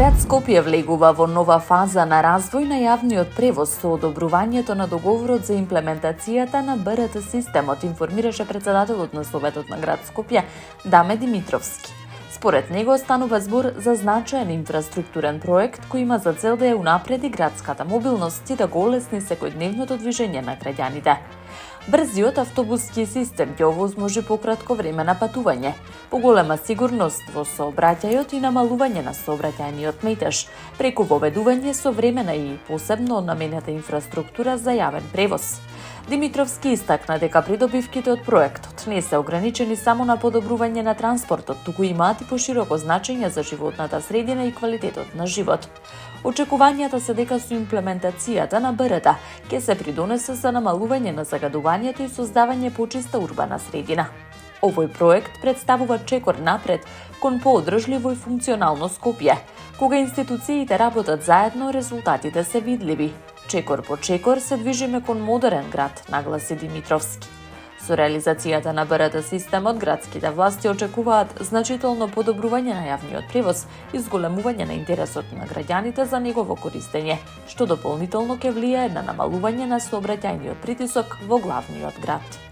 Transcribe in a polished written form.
Град Скопје влегува во нова фаза на развој на јавниот превоз со одобрувањето на договорот за имплементацијата на БРТ системот, информираше председателот на Советот на град Скопје Даме Димитровски. Според него станува збор за значаен инфраструктурен проект кој има за цел да ја унапреди градската мобилност и да го олесни секојдневното движење на граѓаните. Брзиот автобуски систем ќе овозможи пократко време на патување, поголема сигурност во сообраќајот и намалување на сообраќајниот метеж, преку воведување современа и посебно наменета инфраструктура за јавен превоз. Димитровски истакна дека придобивките од проектот не се ограничени само на подобрување на транспортот, туку имаат и пошироко значење за животната средина и квалитетот на живот. Очекувањата се дека со имплементацијата на БРТ ќе се придонесе за намалување на загадувањето и создавање почиста урбана средина. Овој проект представува чекор напред кон поодржливо и функционално Скопје. Кога институциите работат заедно, резултатите се видливи. Чекор по чекор се движиме кон модерен град, нагласи Димитровски. Со реализацијата на БРТ системот, градските власти очекуваат значително подобрување на јавниот превоз и зголемување на интересот на граѓаните за негово користење, што дополнително ќе влијае на намалување на сообраќајниот притисок во главниот град.